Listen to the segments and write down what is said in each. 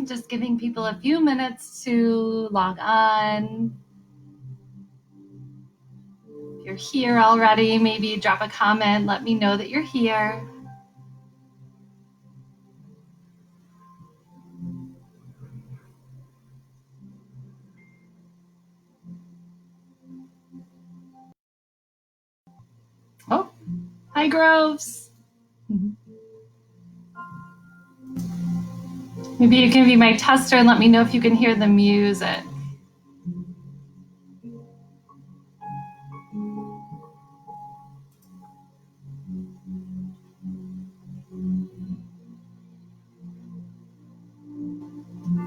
Just giving people a few minutes to log on. If you're here already, maybe drop a comment. Let me know that you're here. Oh, hi, Groves. Maybe you can be my tester and let me know if you can hear the music.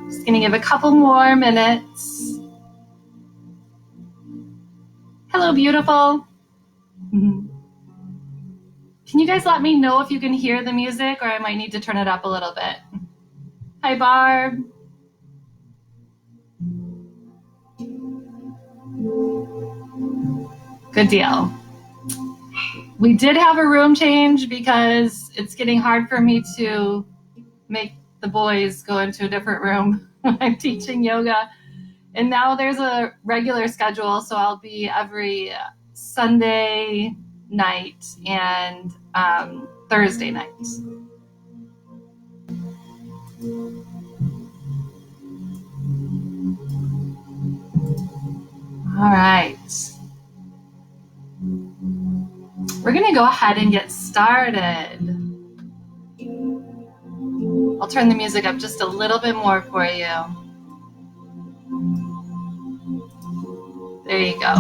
Just gonna give a couple more minutes. Hello, beautiful. Can you guys let me know if you can hear the music, or I might need to turn it up a little bit? Hi, Barb. Good deal. We did have a room change because it's getting hard for me to make the boys go into a different room when I'm teaching yoga. And now there's a regular schedule, so I'll be every Sunday night and Thursday night. All right. We're going to go ahead and get started. I'll turn the music up just a little bit more for you. There you go.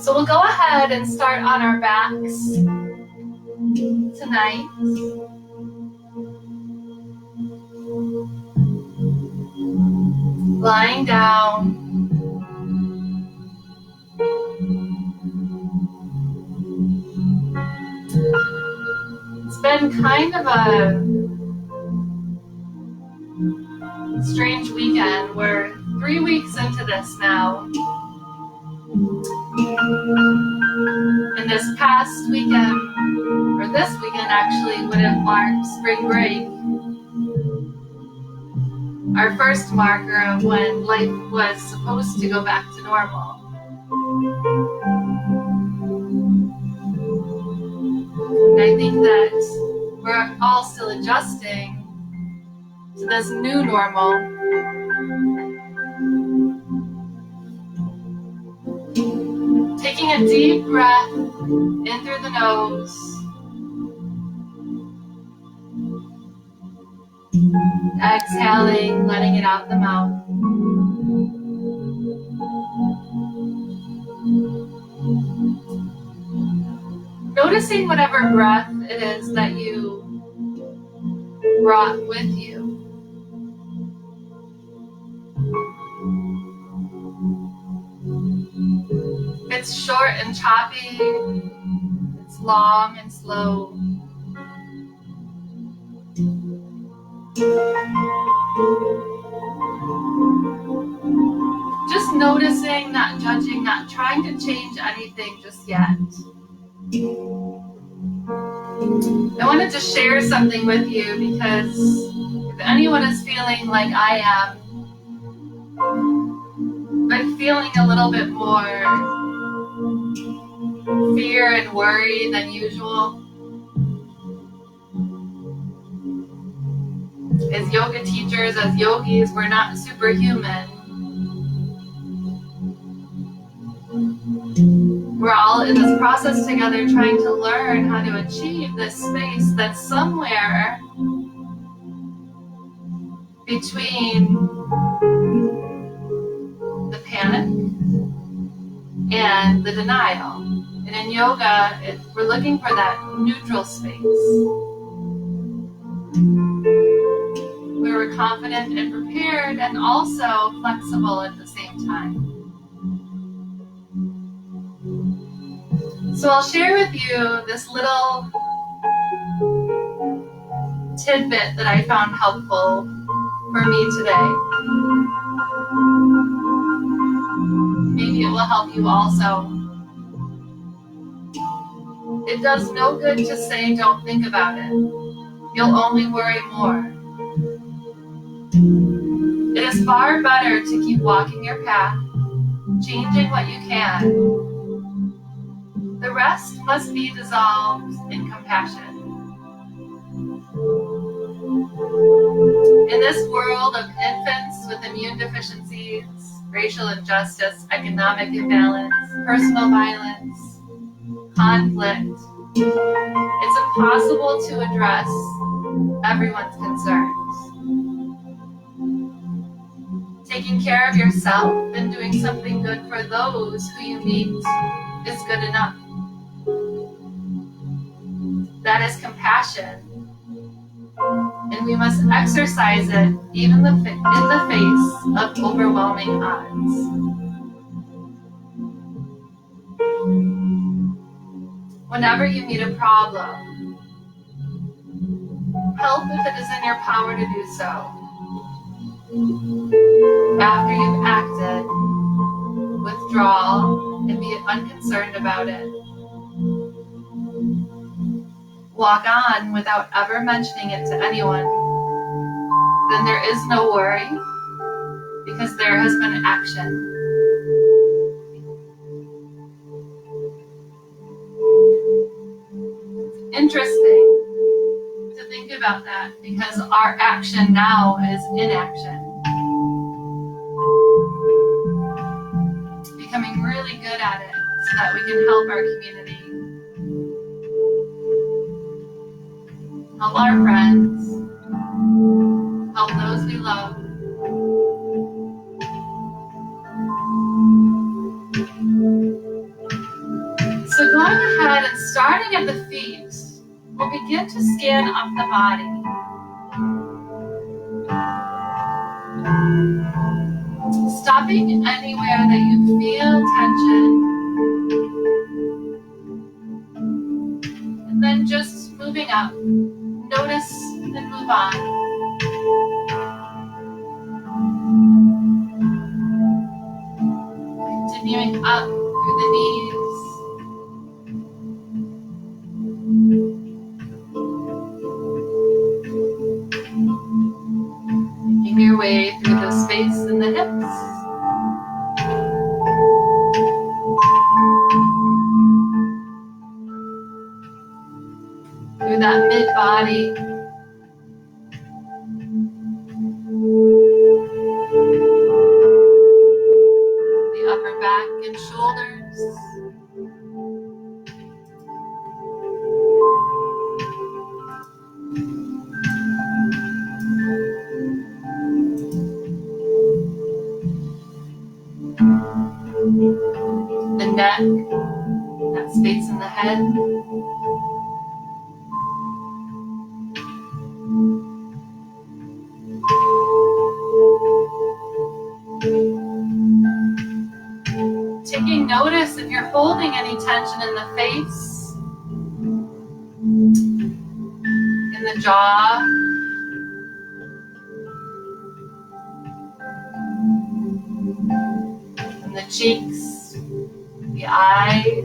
So we'll go ahead and start on our backs tonight. Lying down. It's been kind of a strange weekend. We're 3 weeks into this now. And this past weekend, or this weekend actually, would have marked spring break. Our first marker of when life was supposed to go back to normal. And I think that we're all still adjusting to this new normal. Taking a deep breath in through the nose. Exhaling, letting it out the mouth. Noticing whatever breath it is that you brought with you. It's short and choppy. It's long and slow. Just noticing, not judging, not trying to change anything just yet. I wanted to share something with you because if anyone is feeling like I am, but feeling a little bit more fear and worry than usual, as yoga teachers, as yogis, we're not superhuman. We're all in this process together trying to learn how to achieve this space that's somewhere between the panic and the denial. And in yoga, we're looking for that neutral space where we're confident and prepared and also flexible at the same time. So I'll share with you this little tidbit that I found helpful for me today. Maybe it will help you also. It does no good to say don't think about it. You'll only worry more. It is far better to keep walking your path, changing what you can. The rest must be dissolved in compassion. In this world of infants with immune deficiencies, racial injustice, economic imbalance, personal violence, conflict, it's impossible to address everyone's concerns. Taking care of yourself and doing something good for those who you meet is good enough. That is compassion, and we must exercise it even in the face of overwhelming odds. Whenever you meet a problem, help if it is in your power to do so. After you've acted, withdraw and be unconcerned about it. Walk on without ever mentioning it to anyone. Then there is no worry, because there has been action. It's interesting to think about that, because our action now is inaction. Becoming really good at it so that we can help our community, help our friends, help those we love. So going ahead and starting at the feet, we'll begin to scan up the body. Stopping anywhere that you feel tension, and then just moving up. Notice and move on. Continuing up through the knees. Making your way through the space in the hips. Through that mid-body. The upper back and shoulders. The neck, that space in the head. Taking notice if you're holding any tension in the face, in the jaw, in the cheeks, the eyes.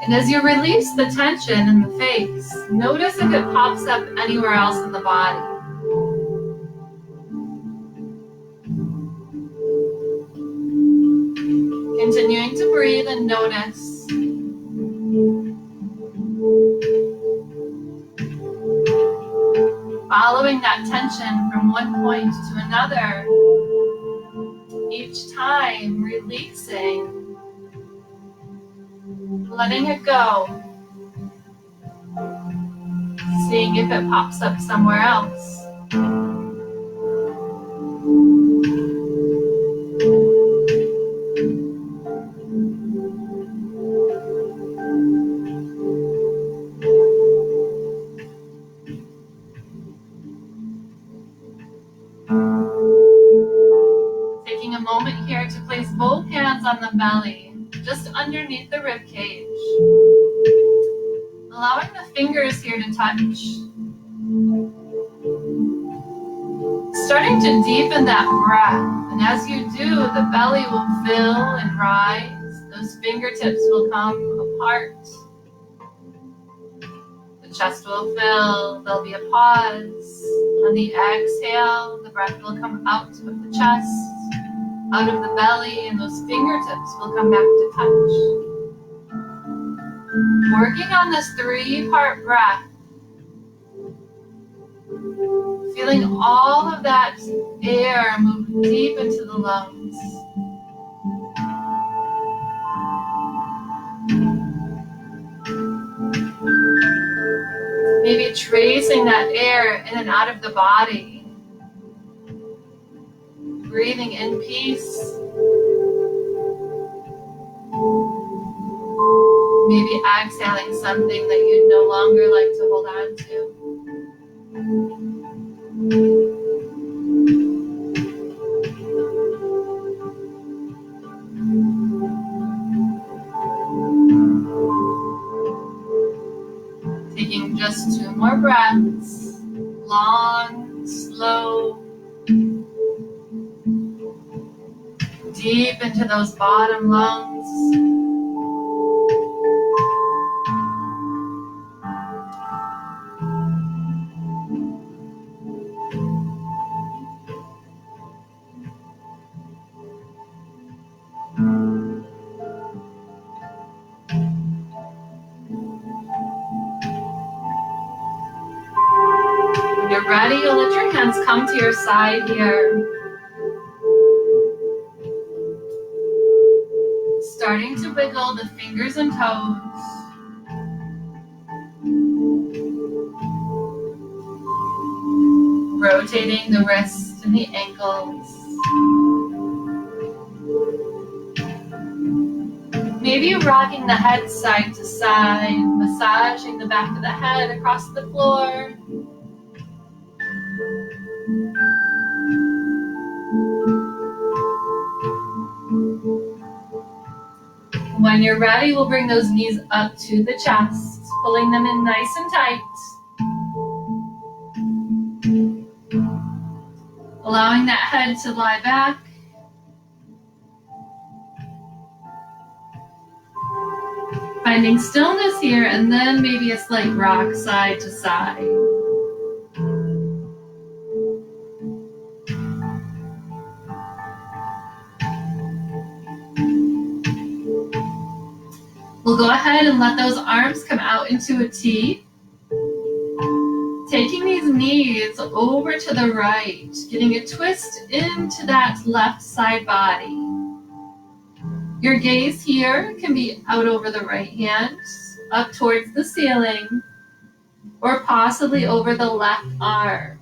And as you release the tension in the face, notice if it pops up anywhere else in the body. Continuing to breathe and notice. Following that tension from one point to another, each time releasing, letting it go, seeing if it pops up somewhere else. Taking a moment here to place both hands on the belly. just underneath the rib cage. Allowing the fingers here to touch. Starting to deepen that breath. And as you do, the belly will fill and rise. Those fingertips will come apart. The chest will fill. There'll be a pause. On the exhale, the breath will come out of the chest, out of the belly, and those fingertips will come back to touch. Working on this 3-part breath, feeling all of that air move deep into the lungs. Maybe tracing that air in and out of the body. Breathing in peace. Maybe exhaling something that you no longer like to hold on to. Taking just 2 more breaths. Long, slow. Deep into those bottom lungs. When you're ready, you'll let your hands come to your side here. Starting to wiggle the fingers and toes. Rotating the wrists and the ankles. Maybe rocking the head side to side, massaging the back of the head across the floor. When you're ready, we'll bring those knees up to the chest, pulling them in nice and tight. Allowing that head to lie back. Finding stillness here, and then maybe a slight rock side to side. We'll go ahead and let those arms come out into a T. Taking these knees over to the right, getting a twist into that left side body. Your gaze here can be out over the right hand, up towards the ceiling, or possibly over the left arm.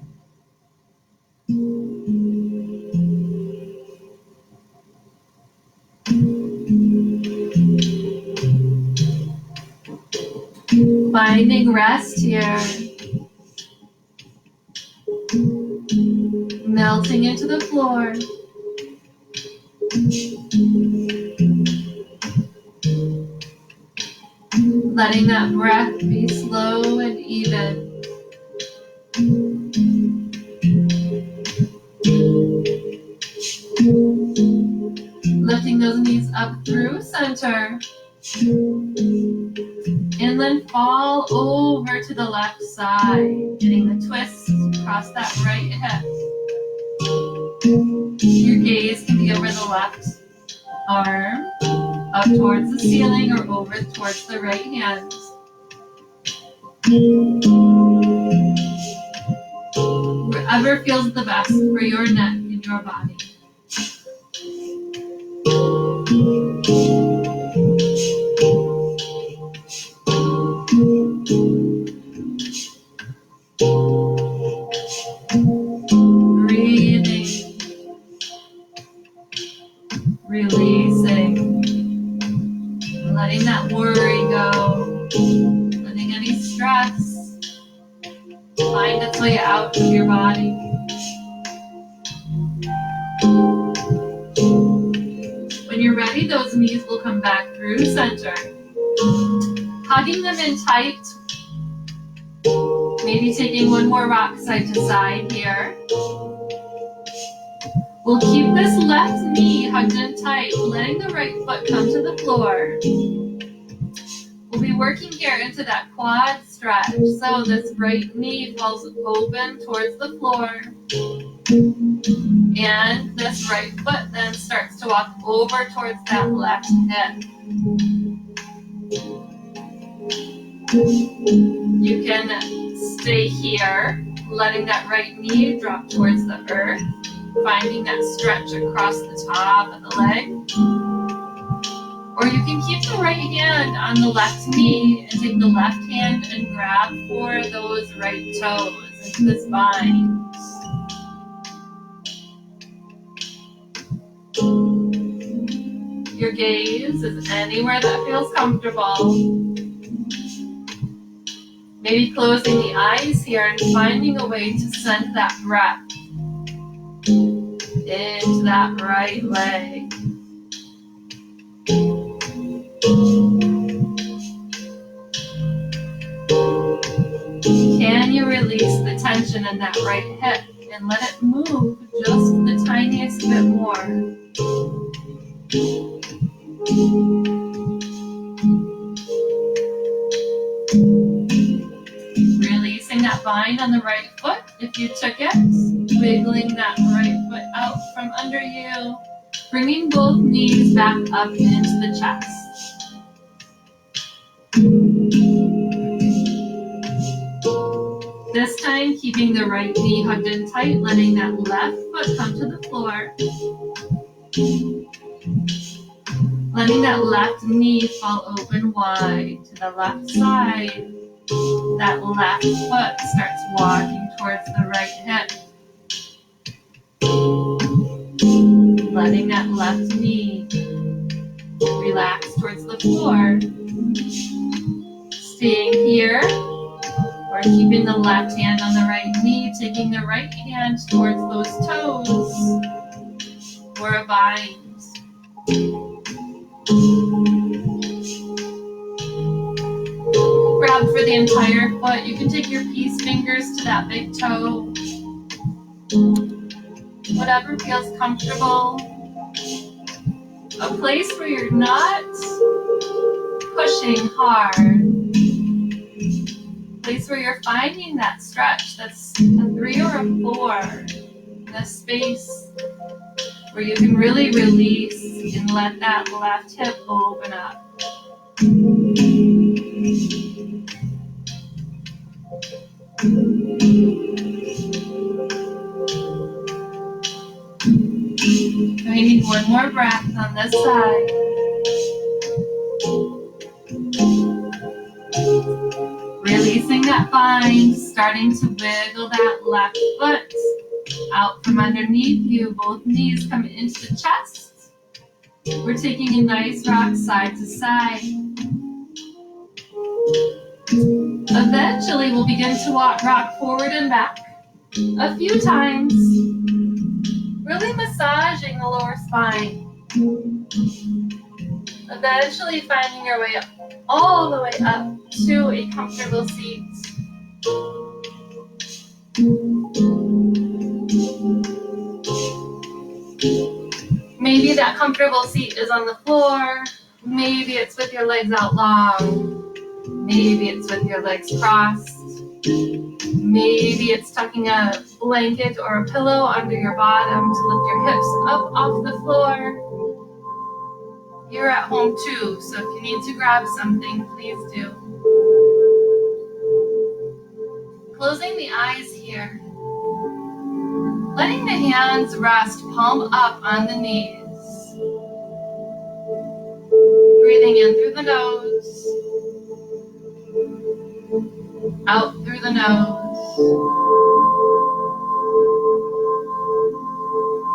Finding rest here. Melting into the floor. Letting that breath be slow and even. Lifting those knees up through center. And then fall over to the left side, getting the twist across that right hip. Your gaze can be over the left arm, up towards the ceiling, or over towards the right hand. Wherever feels the best for your neck and your body. Breathing, releasing, letting that worry go, letting any stress find its way out of your body. When you're ready, ready, those knees will come back through center. Hugging them in tight. Maybe taking one more rock side to side here. We'll keep this left knee hugged in tight, letting the right foot come to the floor. We'll be working here into that quad stretch. So this right knee falls open towards the floor. And this right foot then starts to walk over towards that left hip. You can stay here, letting that right knee drop towards the earth, finding that stretch across the top of the leg. Or you can keep the right hand on the left knee and take the left hand and grab for those right toes into this bind. Your gaze is anywhere that feels comfortable. Maybe closing the eyes here and finding a way to send that breath into that right leg. Can you release the tension in that right hip and let it move just the tiniest bit more? Releasing that bind on the right foot if you took it. Wiggling that right foot out from under you. Bringing both knees back up into the chest. This time, keeping the right knee hugged in tight, letting that left foot come to the floor. Letting that left knee fall open wide to the left side. That left foot starts walking towards the right hip. Letting that left knee relax towards the floor. Staying here, or keeping the left hand on the right knee, taking the right hand towards those toes, or a bind. Grab for the entire foot. You can take your peace fingers to that big toe. Whatever feels comfortable. A place where you're not pushing hard. A place where you're finding that stretch that's a 3 or a 4. In a space where you can really release and let that left hip open up. We need one more breath on this side. Releasing that bind, starting to wiggle that left foot out from underneath you. Both knees come into the chest. We're taking a nice rock side to side. Eventually, we'll begin to rock forward and back a few times, really massaging the lower spine. Eventually finding your way up, all the way up to a comfortable seat. Maybe that comfortable seat is on the floor. Maybe it's with your legs out long. Maybe it's with your legs crossed. Maybe it's tucking a blanket or a pillow under your bottom to lift your hips up off the floor. You're at home too, so if you need to grab something, please do. Closing the eyes here. Letting the hands rest palm up on the knees. Breathing in through the nose. Out through the nose.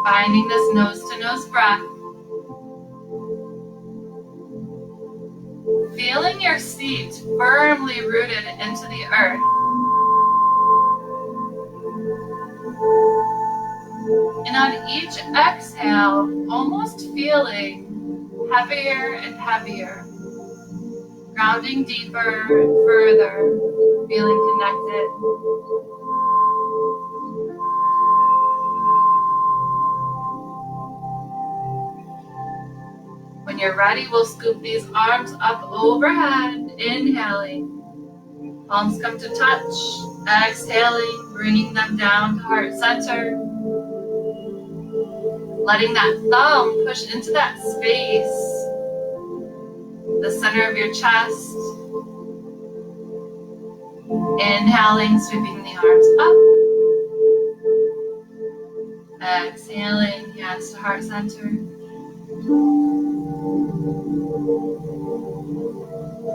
Finding this nose-to-nose breath. Feeling your seat firmly rooted into the earth. And on each exhale, almost feeling heavier and heavier, grounding deeper and further, feeling connected. When you're ready, we'll scoop these arms up overhead, inhaling. Palms come to touch, exhaling, bringing them down to heart center. Letting that thumb push into that space, the center of your chest. Inhaling, sweeping the arms up. Exhaling, hands to heart center.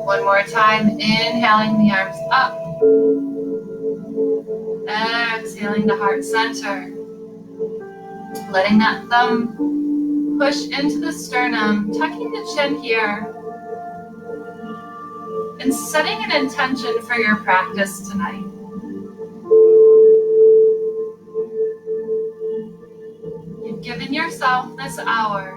One more time, inhaling the arms up. Exhaling the heart center. Letting that thumb push into the sternum, tucking the chin here. And setting an intention for your practice tonight. You've given yourself this hour.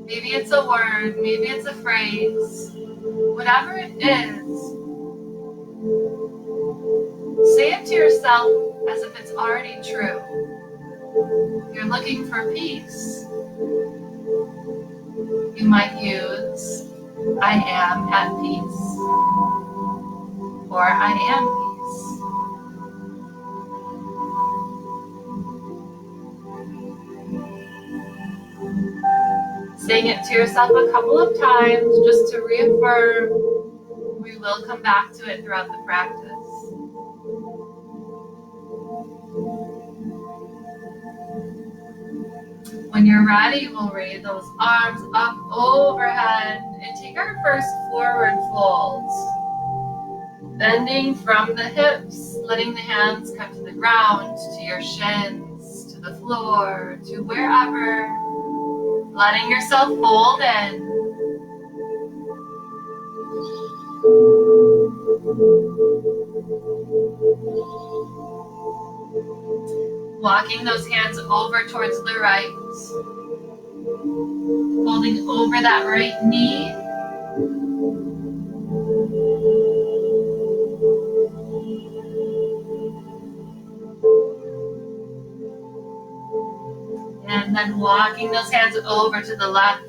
Maybe it's a word, maybe it's a phrase. Whatever it is, say it to yourself as if it's already true. You're looking for peace. You might use, I am at peace, or I am peace. Saying it to yourself a couple of times just to reaffirm. We will come back to it throughout the practice. When you're ready, we'll raise those arms up overhead and take our first forward fold. Bending from the hips, letting the hands come to the ground, to your shins, to the floor, to wherever. Letting yourself fold in. Walking those hands over towards the right. Folding over that right knee. And then walking those hands over to the left.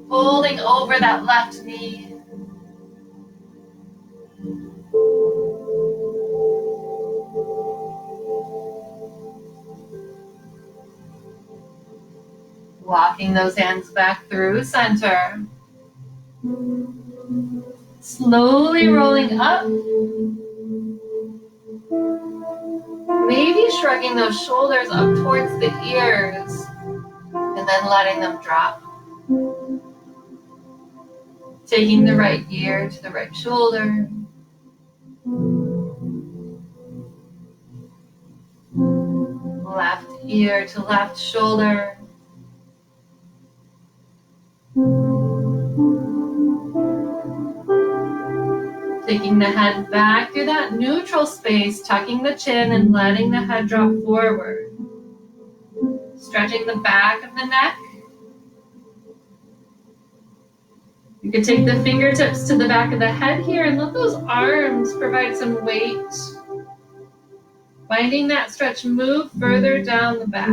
Folding over that left knee. Walking those hands back through center. Slowly rolling up. Maybe shrugging those shoulders up towards the ears and then letting them drop. Taking the right ear to the right shoulder. Left ear to left shoulder. Taking the head back through that neutral space, tucking the chin and letting the head drop forward. Stretching the back of the neck. You can take the fingertips to the back of the head here and let those arms provide some weight. Finding that stretch, move further down the back.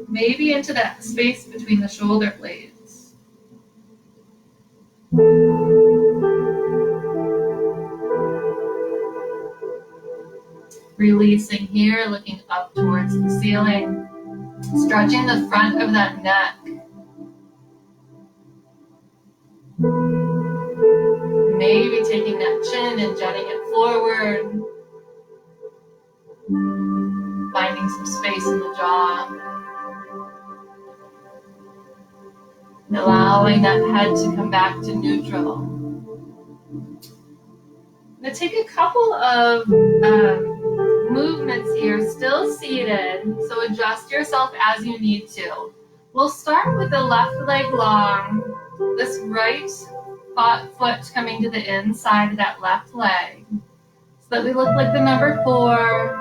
Maybe into that space between the shoulder blades. Releasing here, looking up towards the ceiling. Stretching the front of that neck. Maybe taking that chin and jutting it forward. Finding some space in the jaw. And allowing that head to come back to neutral. I'm going to take a couple of movements here, still seated, so adjust yourself as you need to. We'll start with the left leg long, this right foot coming to the inside of that left leg. that we look like the number 4.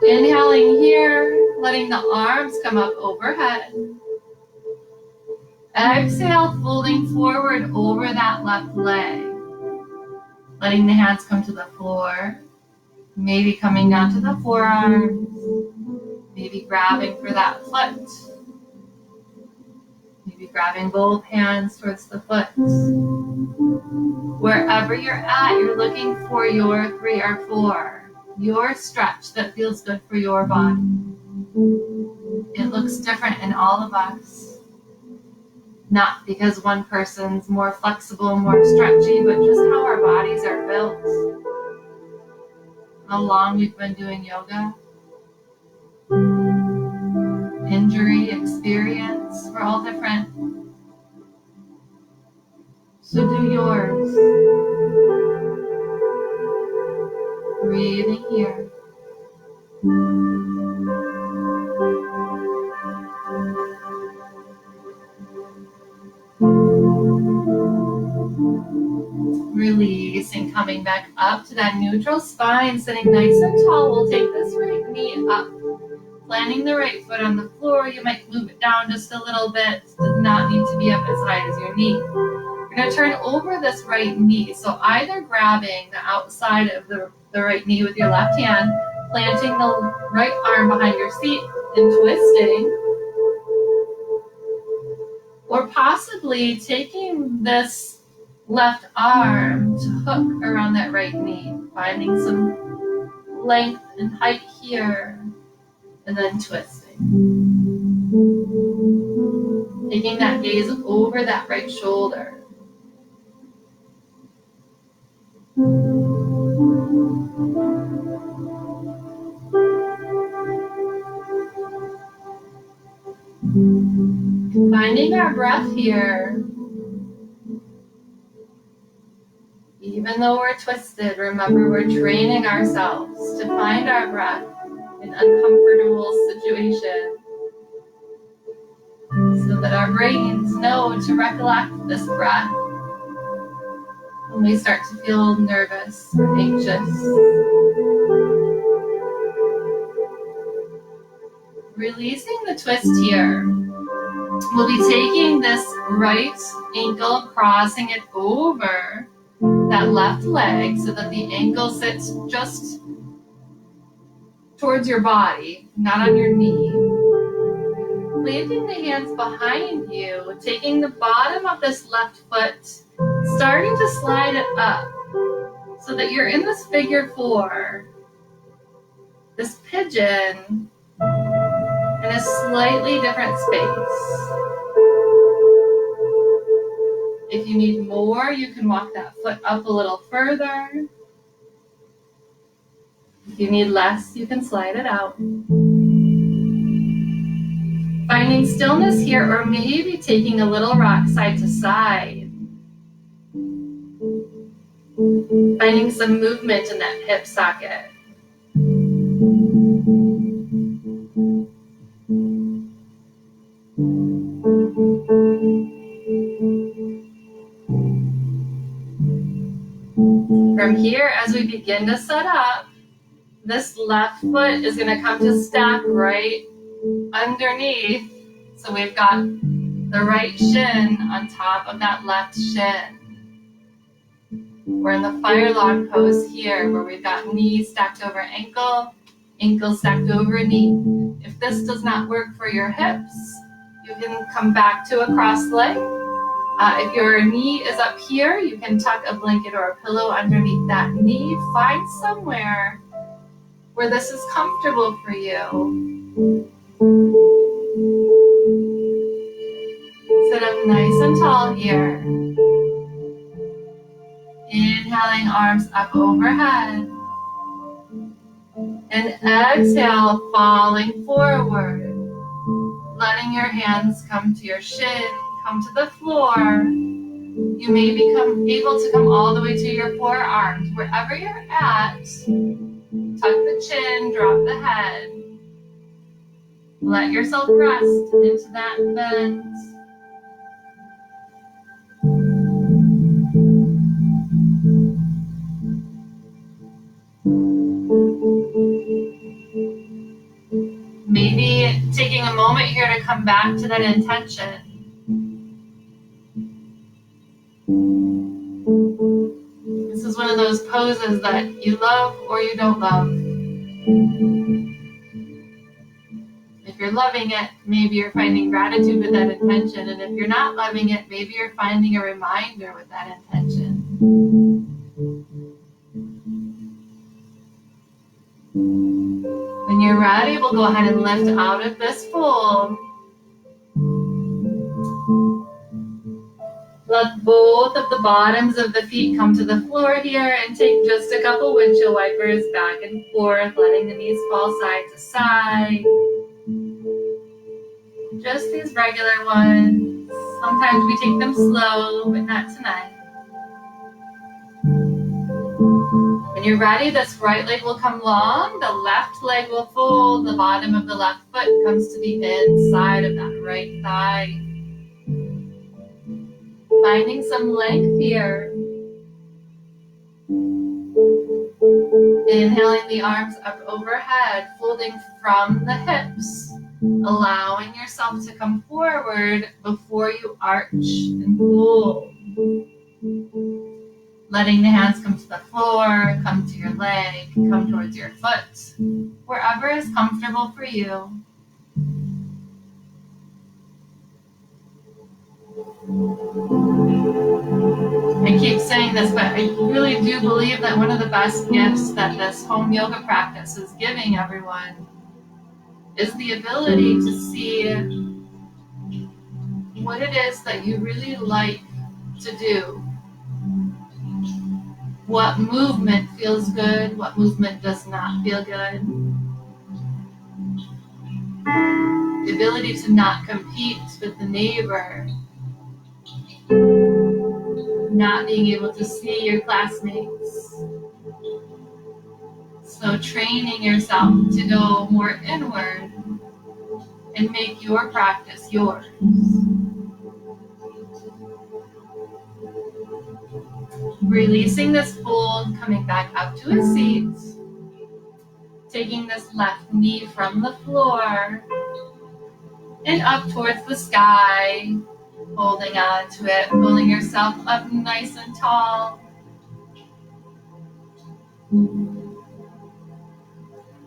Inhaling here, letting the arms come up overhead. Exhale, folding forward over that left leg. Letting the hands come to the floor. Maybe coming down to the forearms. Maybe grabbing for that foot. Maybe grabbing both hands towards the foot. Wherever you're at, you're looking for your 3 or 4. Your stretch that feels good for your body. It looks different in all of us. Not because one person's more flexible, more stretchy, but just how our bodies are built. How long we've been doing yoga. Injury, experience, we're all different. So do yours. Breathing here. Releasing, coming back up to that neutral spine, sitting nice and tall. We'll take this right knee up, planting the right foot on the floor. You might move it down just a little bit. It does not need to be up as high as your knee. You're going to turn over this right knee. So either grabbing the outside of the right knee with your left hand, planting the right arm behind your seat and twisting, or possibly taking this left arm to hook around that right knee, finding some length and height here, and then twisting. Taking that gaze over that right shoulder. Finding our breath here. Even though we're twisted, remember we're training ourselves to find our breath in uncomfortable situations so that our brains know to recollect this breath when we start to feel nervous or anxious. Releasing the twist here. We'll be taking this right ankle, crossing it over that left leg so that the ankle sits just towards your body, not on your knee. Planting the hands behind you, taking the bottom of this left foot, starting to slide it up so that you're in this figure 4, this pigeon in a slightly different space. If you need more, you can walk that foot up a little further. If you need less, you can slide it out. Finding stillness here, or maybe taking a little rock side to side. Finding some movement in that hip socket. From here, as we begin to set up, this left foot is going to come to stack right underneath. So we've got the right shin on top of that left shin. We're in the fire log pose here, where we've got knee stacked over ankle, ankle stacked over knee. If this does not work for your hips, you can come back to a cross leg. If your knee is up here, you can tuck a blanket or a pillow underneath that knee. Find somewhere where this is comfortable for you. Sit up nice and tall here. Inhaling, arms up overhead. And exhale, falling forward. Letting your hands come to your shin, come to the floor. You may become able to come all the way to your forearms. Wherever you're at, tuck the chin, drop the head. Let yourself rest into that bend. come back to that intention. This is one of those poses that you love or you don't love. If you're loving it, maybe you're finding gratitude with that intention. And if you're not loving it, maybe you're finding a reminder with that intention. When you're ready, we'll go ahead and lift out of this fold. Let both of the bottoms of the feet come to the floor here and take just a couple windshield wipers back and forth, letting the knees fall side to side. Just these regular ones. Sometimes we take them slow, but not tonight. When you're ready, this right leg will come long, the left leg will fold, the bottom of the left foot comes to the inside of that right thigh. Finding some length here. Inhaling the arms up overhead, folding from the hips, allowing yourself to come forward before you arch and fold. Letting the hands come to the floor, come to your leg, come towards your foot, wherever is comfortable for you. I keep saying this, but I really do believe that one of the best gifts that this home yoga practice is giving everyone is the ability to see what it is that you really like to do. What movement feels good, what movement does not feel good. The ability to not compete with the neighbor. Not being able to see your classmates. So training yourself to go more inward and make your practice yours. Releasing this fold, coming back up to a seat. Taking this left knee from the floor and up towards the sky. Holding on to it, pulling yourself up nice and tall.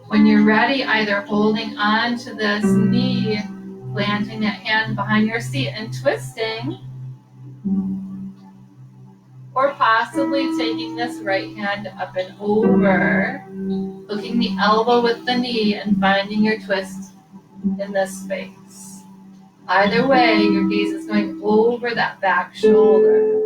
When you're ready, either holding on to this knee, planting that hand behind your seat and twisting, or possibly taking this right hand up and over, hooking the elbow with the knee and finding your twist in this space. Either way, your gaze is going over that back shoulder.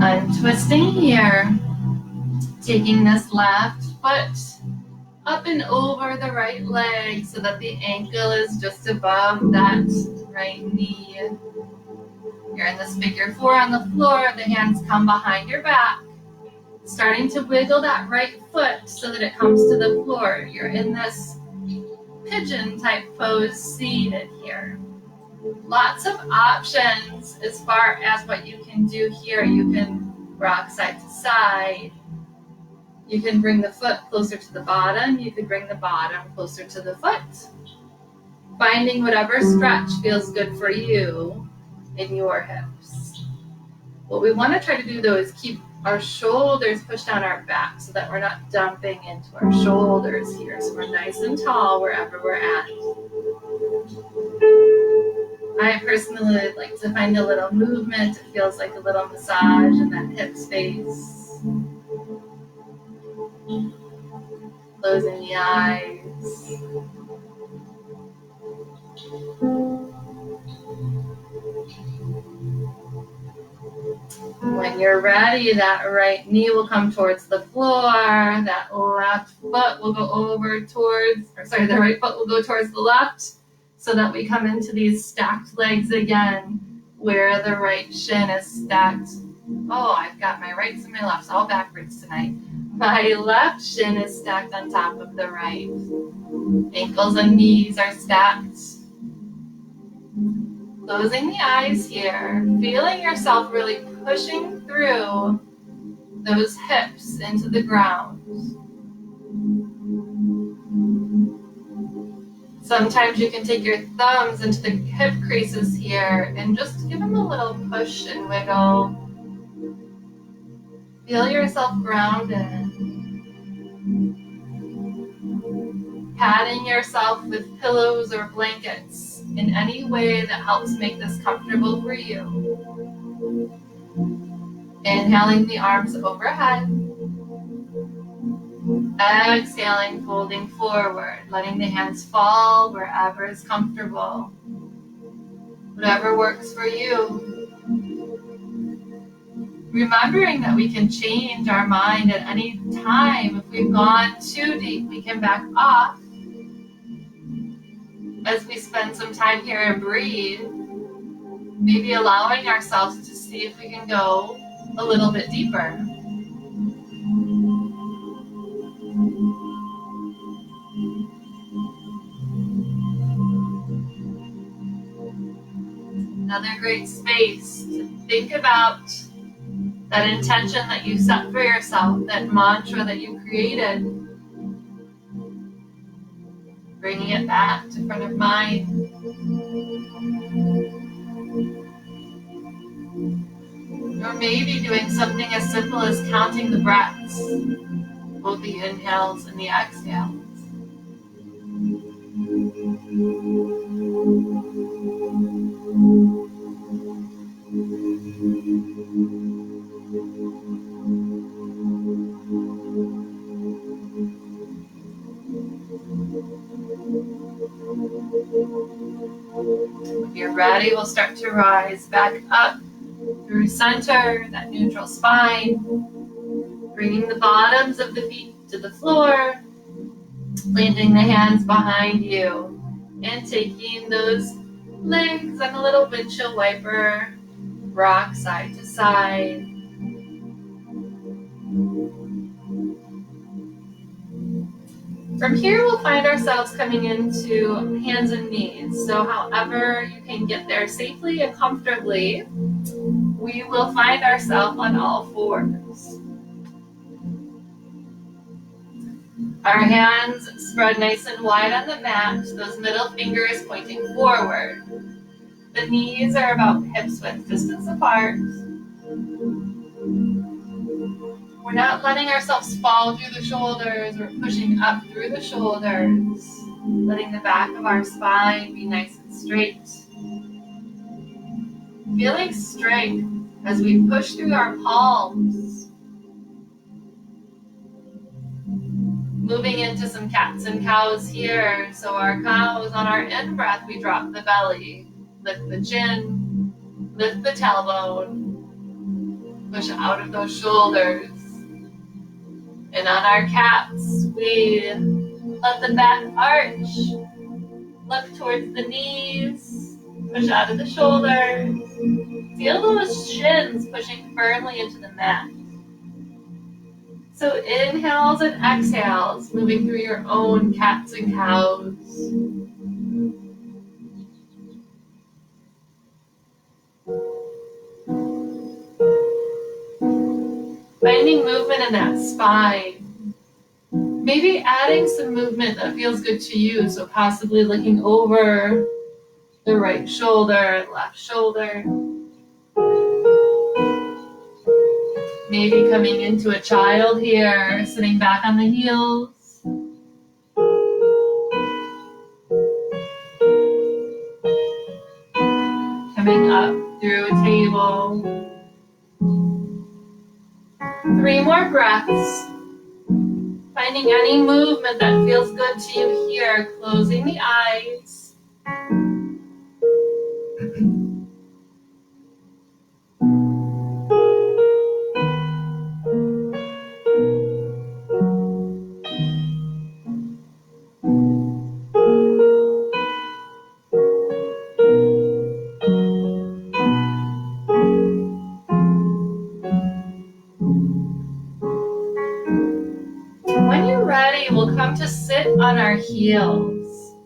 Untwisting here, taking this left foot up and over the right leg so that the ankle is just above that right knee. You're in this figure four on the floor, the hands come behind your back. Starting to wiggle that right foot so that it comes to the floor. You're in this pigeon type pose seated here. Lots of options as far as what you can do here. You can rock side to side. You can bring the foot closer to the bottom. You can bring the bottom closer to the foot. Finding whatever stretch feels good for you in your hips. What we want to try to do though is keep our shoulders pushed down our back so that we're not dumping into our shoulders here. So we're nice and tall wherever we're at. I personally like to find a little movement. It feels like a little massage in that hip space. Closing the eyes. When you're ready, that right knee will come towards the floor. That left foot will go over towards, the right foot will go towards the left so that we come into these stacked legs again where the right shin is stacked. Oh, I've got my rights and my lefts all backwards tonight. My left shin is stacked on top of the right. Ankles and knees are stacked. Closing the eyes here, feeling yourself really pushing through those hips into the ground. Sometimes you can take your thumbs into the hip creases here and just give them a little push and wiggle. Feel yourself grounded. Patting yourself with pillows or blankets in any way that helps make this comfortable for you. Inhaling the arms overhead. Exhaling, folding forward, letting the hands fall wherever is comfortable. Whatever works for you. Remembering that we can change our mind at any time. If we've gone too deep, we can back off. As we spend some time here and breathe, maybe allowing ourselves to see if we can go a little bit deeper. Another great space to think about that intention that you set for yourself, that mantra that you created. Bringing it back to front of mind. Or maybe doing something as simple as counting the breaths, both the inhales and the exhales. When you're ready, we'll start to rise back up through center, that neutral spine, bringing the bottoms of the feet to the floor, planting the hands behind you, and taking those legs on a little windshield wiper, rock side to side. From here, we'll find ourselves coming into hands and knees. So however you can get there safely and comfortably, we will find ourselves on all fours. Our hands spread nice and wide on the mat, those middle fingers pointing forward. The knees are about hips width distance apart. We're not letting ourselves fall through the shoulders. We're pushing up through the shoulders, letting the back of our spine be nice and straight. Feeling strength as we push through our palms. Moving into some cats and cows here. So our cows, on our in-breath, we drop the belly, lift the chin, lift the tailbone, push out of those shoulders. And on our cats, we let the back arch, look towards the knees, push out of the shoulders. Feel those shins pushing firmly into the mat. So inhales and exhales, moving through your own cats and cows. Finding movement in that spine. Maybe adding some movement that feels good to you. So possibly looking over the right shoulder, left shoulder. Maybe coming into a child here, sitting back on the heels. Coming up through a table. 3 more breaths. Finding any movement that feels good to you here. Closing the eyes. on our heels.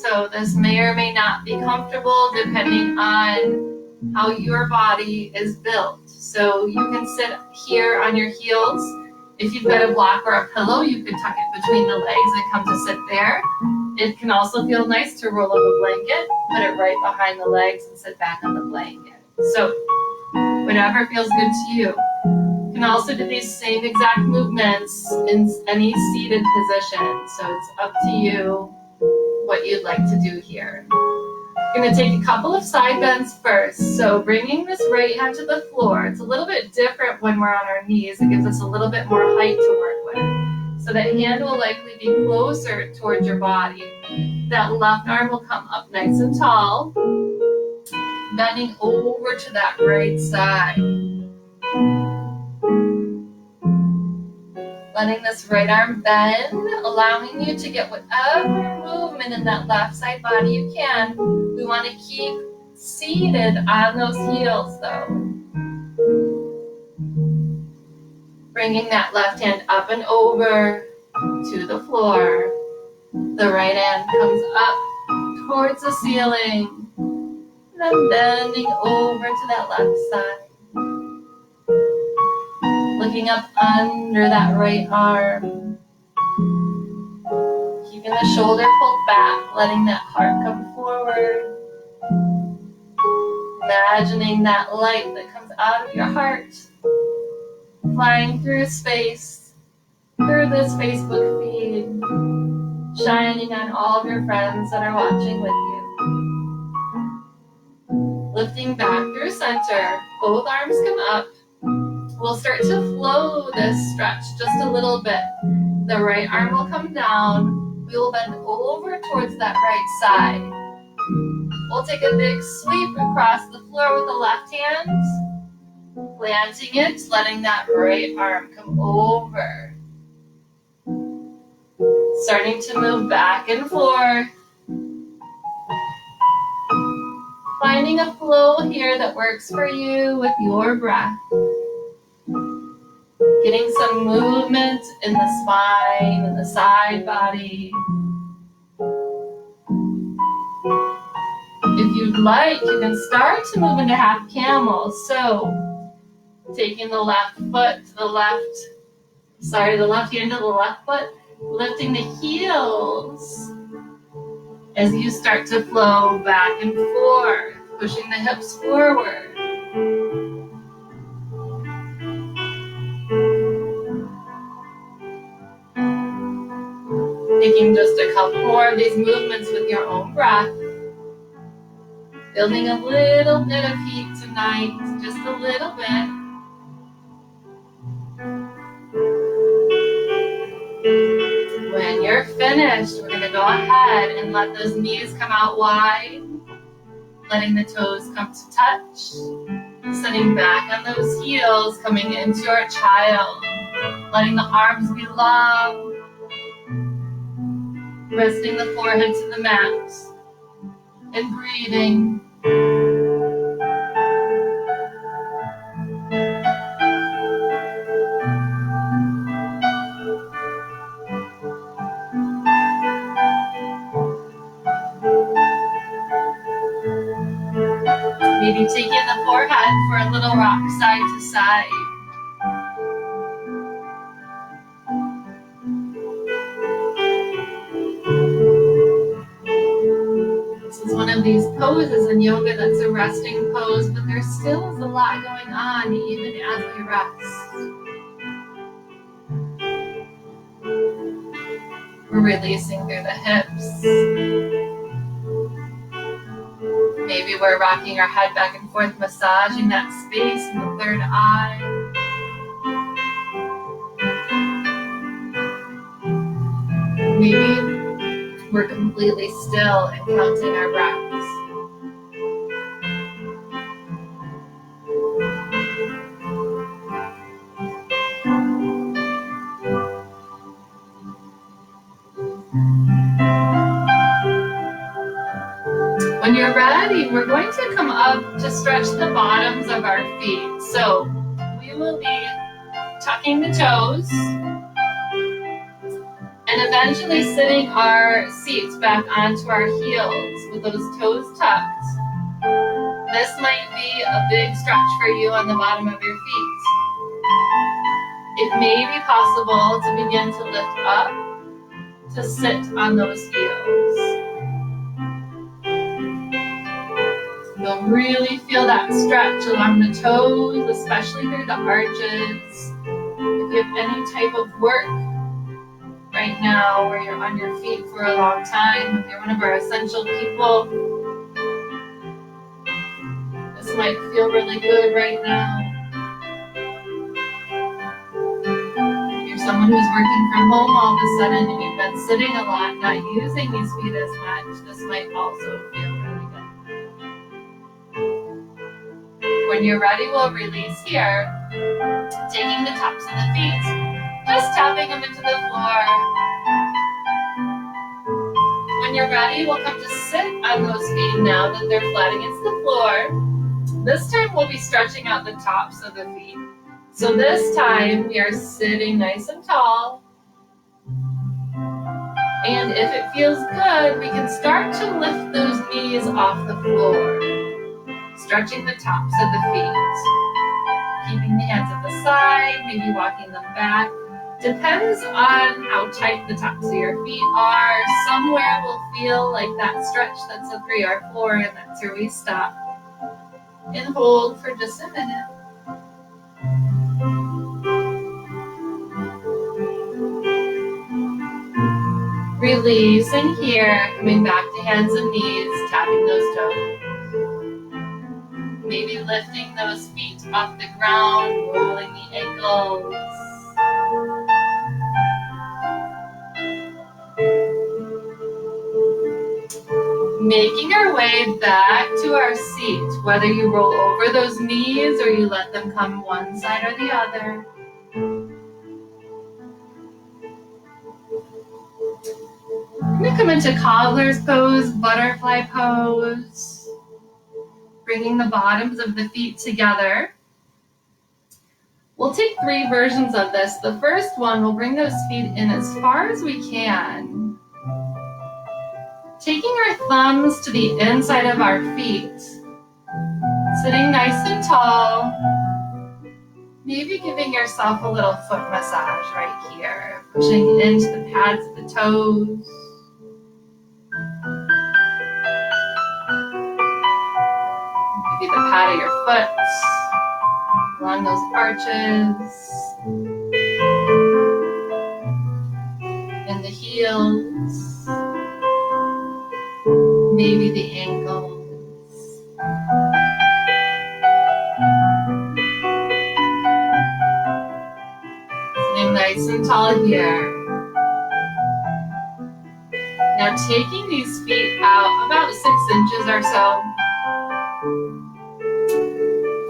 So this may or may not be comfortable depending on how your body is built. So you can sit here on your heels. If you've got a block or a pillow, you can tuck it between the legs and come to sit there. It can also feel nice to roll up a blanket, put it right behind the legs and sit back on the blanket. So whatever feels good to you. You can also do these same exact movements in any seated position. So it's up to you what you'd like to do here. I'm going to take a couple of side bends first. So bringing this right hand to the floor. It's a little bit different when we're on our knees. It gives us a little bit more height to work with. So that hand will likely be closer towards your body. That left arm will come up nice and tall, bending over to that right side. Letting this right arm bend, allowing you to get whatever movement in that left side body you can. We want to keep seated on those heels though. Bringing that left hand up and over to the floor. The right hand comes up towards the ceiling. Then bending over to that left side. Looking up under that right arm. Keeping the shoulder pulled back, letting that heart come forward. Imagining that light that comes out of your heart, flying through space, through this Facebook feed, shining on all of your friends that are watching with you. Lifting back through center, both arms come up. We'll start to flow this stretch just a little bit. The right arm will come down. We will bend over towards that right side. We'll take a big sweep across the floor with the left hand, planting it, letting that right arm come over. Starting to move back and forth. Finding a flow here that works for you with your breath. Getting some movement in the spine and the side body. If you'd like, you can start to move into half camel. So, taking the left foot to the left, the left hand to the left foot, lifting the heels as you start to flow back and forth, pushing the hips forward. Taking just a couple more of these movements with your own breath. Building a little bit of heat tonight, just a little bit. When you're finished, we're going to go ahead and let those knees come out wide. Letting the toes come to touch. Sitting back on those heels, coming into our child. Letting the arms be long. Resting the forehead to the mat and breathing. Maybe taking the forehead for a little rock side to side. One of these poses in yoga that's a resting pose, but there still is a lot going on even as we rest. We're releasing through the hips. Maybe we're rocking our head back and forth, massaging that space in the third eye. Maybe we're completely still and counting our breaths. When you're ready, we're going to come up to stretch the bottoms of our feet. So we will be tucking the toes And eventually sitting our seats back onto our heels with those toes tucked. This might be a big stretch for you on the bottom of your feet. It may be possible to begin to lift up, to sit on those heels. You'll really feel that stretch along the toes, especially through the arches. If you have any type of work right now where you're on your feet for a long time, if you're one of our essential people, this might feel really good right now. If you're someone who's working from home all of a sudden and you've been sitting a lot, not using these feet as much, this might also feel really good. When you're ready, we'll release here, taking the tops of the feet, just tapping them into the floor. When you're ready, we'll come to sit on those feet now that they're flat against the floor. This time we'll be stretching out the tops of the feet. So this time we are sitting nice and tall. And if it feels good, we can start to lift those knees off the floor, stretching the tops of the feet. Keeping the hands at the side, maybe walking them back. Depends on how tight the tops of your feet are. Somewhere will feel like that stretch that's a 3 or 4, and that's where we stop and hold for just a minute. Releasing here, coming back to hands and knees, tapping those toes. Maybe lifting those feet off the ground, rolling the ankles. Making our way back to our seat, whether you roll over those knees or you let them come one side or the other. We're going to come into cobbler's pose, butterfly pose, bringing the bottoms of the feet together. We'll take 3 versions of this. The first one, we'll bring those feet in as far as we can, taking our thumbs to the inside of our feet, sitting nice and tall, maybe giving yourself a little foot massage right here, pushing into the pads of the toes. Maybe the pad of your foot, along those arches, and the heels, maybe the ankles. Sitting nice and tall here. Now taking these feet out about 6 inches or so.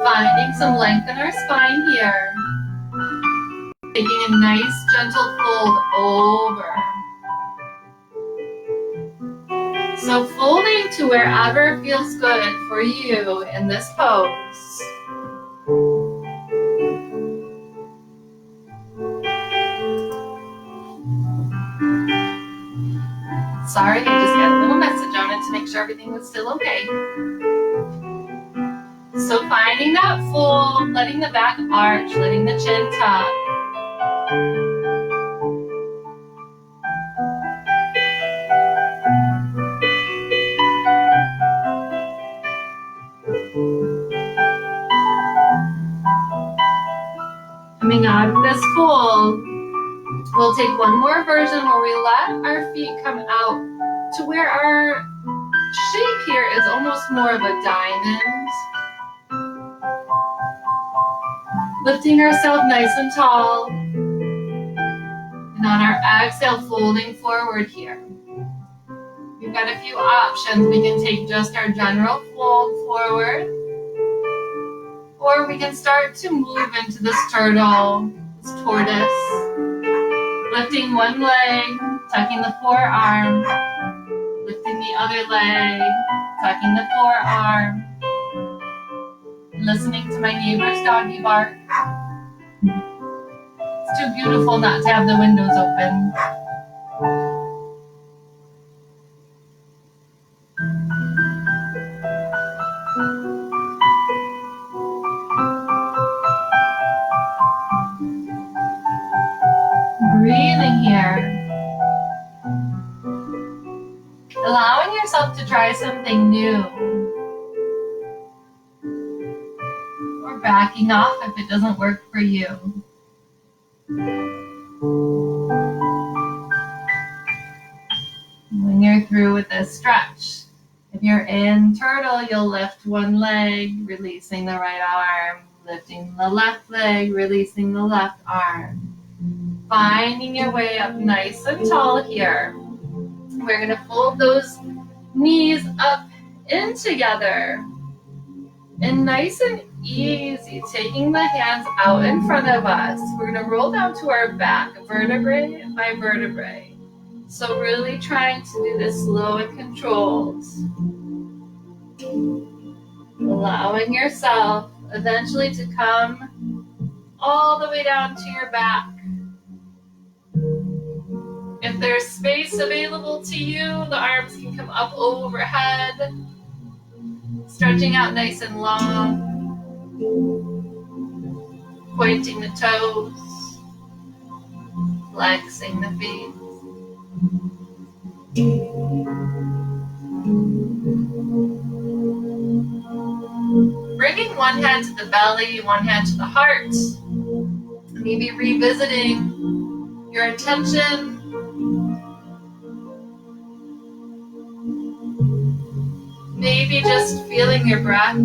Finding some length in our spine here. Taking a nice gentle fold over. So folding to wherever feels good for you in this pose. Sorry, I just got a little message on it to make sure everything was still okay. So finding that fold, letting the back arch, letting the chin tuck. Coming out of this fold, we'll take one more version where we let our feet come out to where our shape here is almost more of a diamond. Lifting ourselves nice and tall. And on our exhale, folding forward here. We've got a few options. We can take just our general fold forward. Or we can start to move into this turtle, this tortoise. Lifting one leg, tucking the forearm. Lifting the other leg, tucking the forearm. Listening to my neighbor's doggy bark. It's too beautiful not to have the windows open. try something new. Or backing off if it doesn't work for you. When you're through with this stretch, if you're in turtle, you'll lift one leg, releasing the right arm, lifting the left leg, releasing the left arm. Finding your way up nice and tall here. We're going to fold those knees up in together. And nice and easy, taking the hands out in front of us. We're going to roll down to our back, vertebrae by vertebrae. So really trying to do this slow and controlled. Allowing yourself eventually to come all the way down to your back. If there's space available to you, the arms can come up overhead, stretching out nice and long, pointing the toes, flexing the feet. Bringing one hand to the belly, one hand to the heart. Maybe revisiting your intention. Maybe just feeling your breath.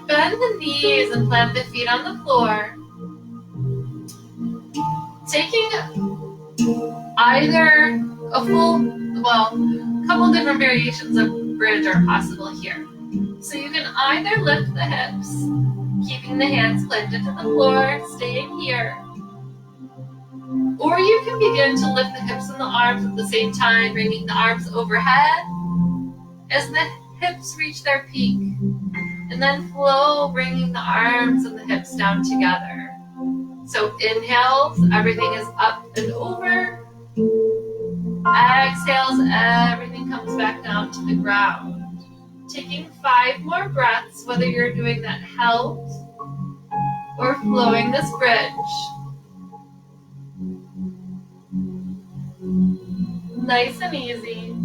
Bend the knees and plant the feet on the floor. Taking either a couple different variations of bridge are possible here. So you can either lift the hips, keeping the hands planted to the floor, staying here. Or you can begin to lift the hips and the arms at the same time, bringing the arms overhead as the hips reach their peak. And then flow, bringing the arms and the hips down together. So inhales, everything is up and over. Exhales, everything comes back down to the ground. Taking 5 more breaths, whether you're doing that held or flowing this bridge. Nice and easy.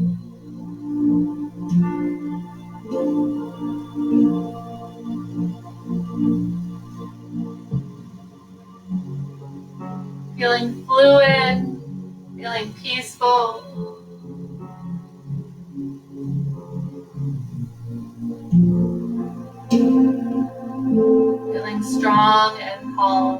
Feeling fluid, feeling peaceful. Feeling strong and calm.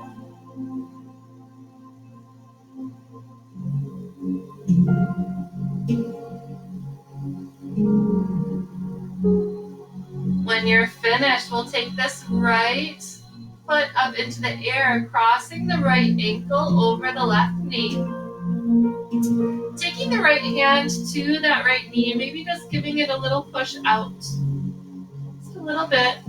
When you're finished, we'll take this right foot up into the air, crossing the right ankle over the left knee. Taking the right hand to that right knee, maybe just giving it a little push out. Just a little bit.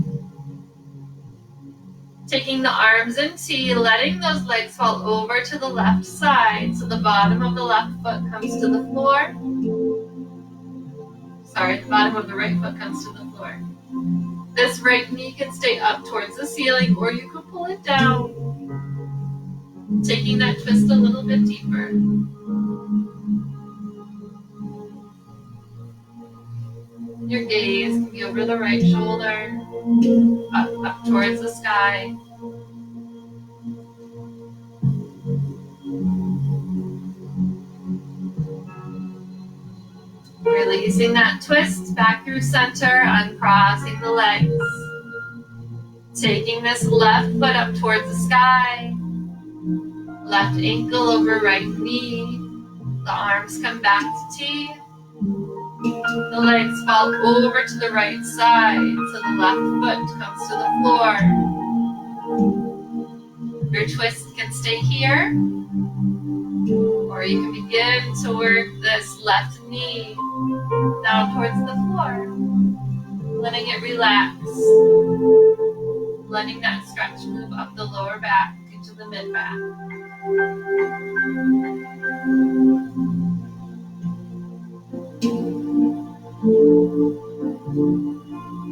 Taking the arms in T, letting those legs fall over to the left side, so the bottom of the left foot comes to the floor. Sorry, the bottom of the right foot comes to the floor. This right knee can stay up towards the ceiling, or you can pull it down. Taking that twist a little bit deeper. Your gaze can be over the right shoulder, up towards the sky. Releasing that twist back through center, uncrossing the legs. Taking this left foot up towards the sky. Left ankle over right knee. The arms come back to T. The legs fall over to the right side, so the left foot comes to the floor. Your twist can stay here, or you can begin to work this left knee down towards the floor, letting it relax, letting that stretch move up the lower back into the mid-back.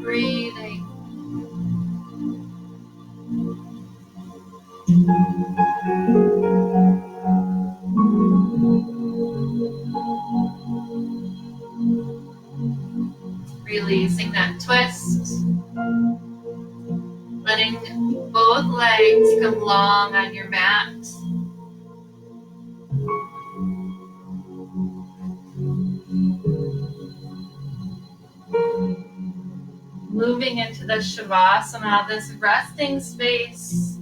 Breathing. Releasing that twist. Letting both legs come long on your mat. Moving into the Shavasana, this resting space,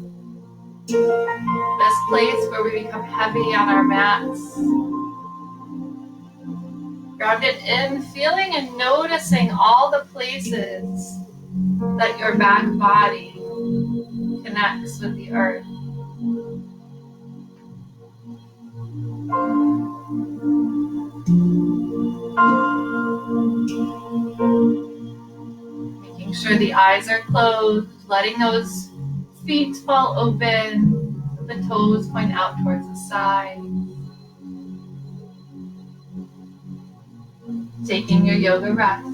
this place where we become heavy on our mats. Grounded in, feeling and noticing all the places that your back body connects with the earth. Making sure the eyes are closed, letting those feet fall open, the toes point out towards the side. Taking your yoga rest.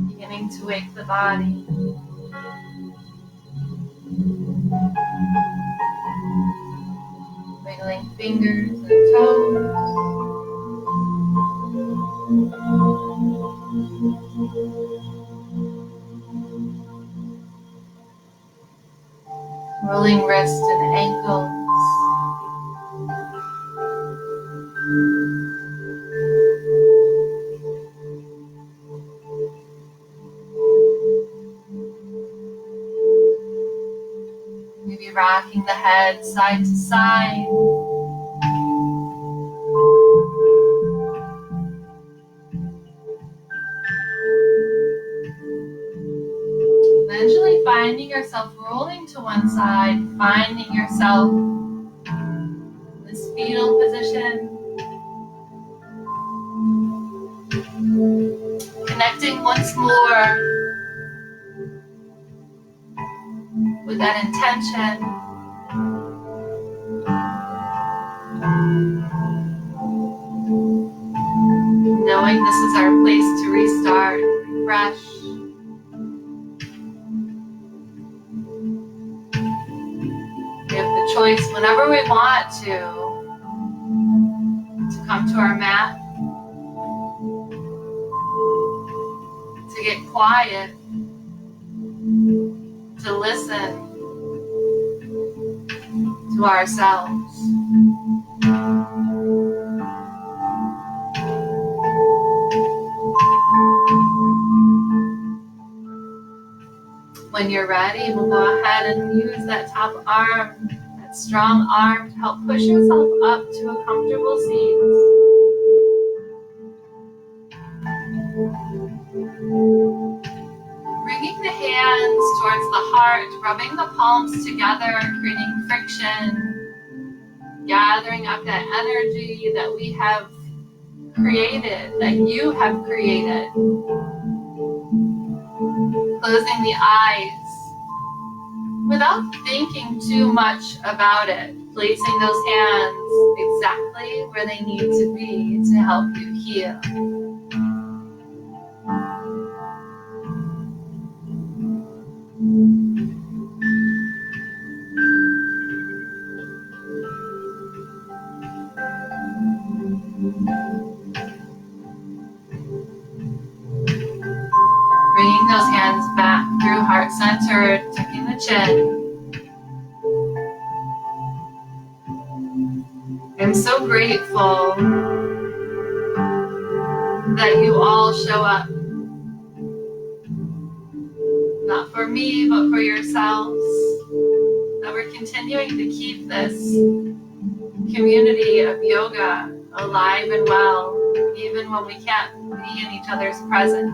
Beginning to wake the body. Wiggling fingers and toes. Rolling wrists and ankles. Maybe rocking the head side to side. Eventually finding yourself rolling to one side, finding yourself in this fetal position. Connecting once more with that intention. Knowing this is our place to restart, refresh. We have the choice whenever we want to come to our mat, to get quiet, to listen to ourselves. When you're ready, we'll go ahead and use that top arm, that strong arm, to help push yourself up to a comfortable seat. Bringing the hands towards the heart, rubbing the palms together, creating friction vibration, gathering up that energy that we have created, that you have created. Closing the eyes without thinking too much about it. Placing those hands exactly where they need to be to help you heal. Bringing those hands back through heart center, tucking the chin. I'm so grateful that you all show up. Not for me, but for yourselves. That we're continuing to keep this community of yoga alive and well, even when we can't be in each other's presence.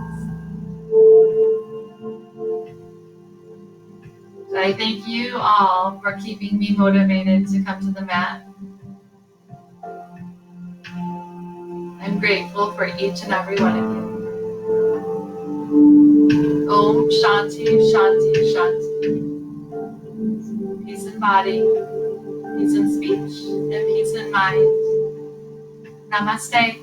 So I thank you all for keeping me motivated to come to the mat. I'm grateful for each and every one of you. Om Shanti, Shanti, Shanti. Peace in body, peace in speech, and peace in mind. Namaste.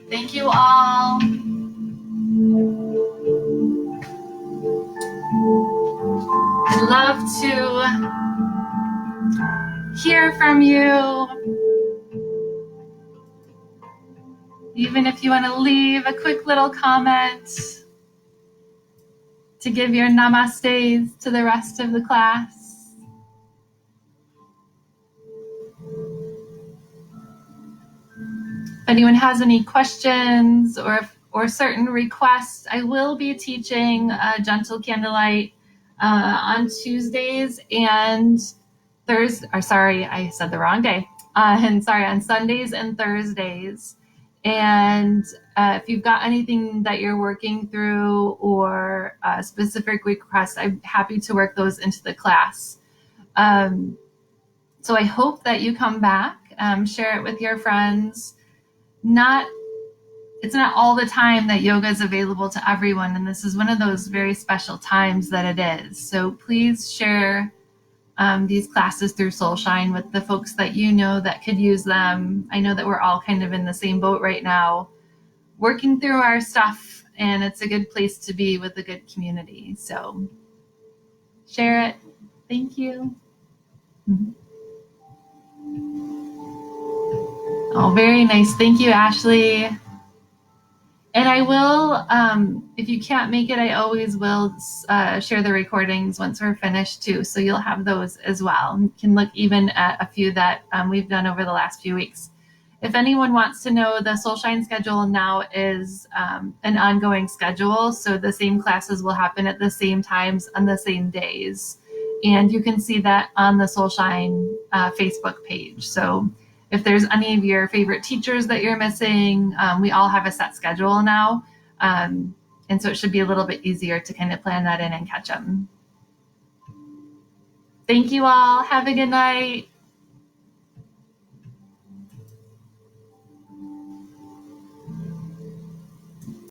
Thank you all. I'd love to hear from you. Even if you want to leave a quick little comment to give your namastes to the rest of the class. If anyone has any questions or certain requests, I will be teaching Gentle Candlelight on Tuesdays and Thursdays. Sorry, I said the wrong day. On Sundays and Thursdays. And if you've got anything that you're working through or specific requests, I'm happy to work those into the class. So I hope that you come back, share it with your friends. It's not all the time that yoga is available to everyone, and this is one of those very special times that it is. So please share these classes through SoulShine with the folks that you know that could use them. I know that we're all kind of in the same boat right now, working through our stuff, and it's a good place to be with a good community. So share it. Thank you. Oh, very nice. Thank you, Ashley. And I will, if you can't make it, I always will share the recordings once we're finished too. So you'll have those as well. You can look even at a few that we've done over the last few weeks. If anyone wants to know, the SoulShine schedule now is an ongoing schedule. So the same classes will happen at the same times on the same days. And you can see that on the SoulShine Facebook page. So if there's any of your favorite teachers that you're missing, we all have a set schedule now. And so it should be a little bit easier to kind of plan that in and catch them. Thank you all. Have a good night.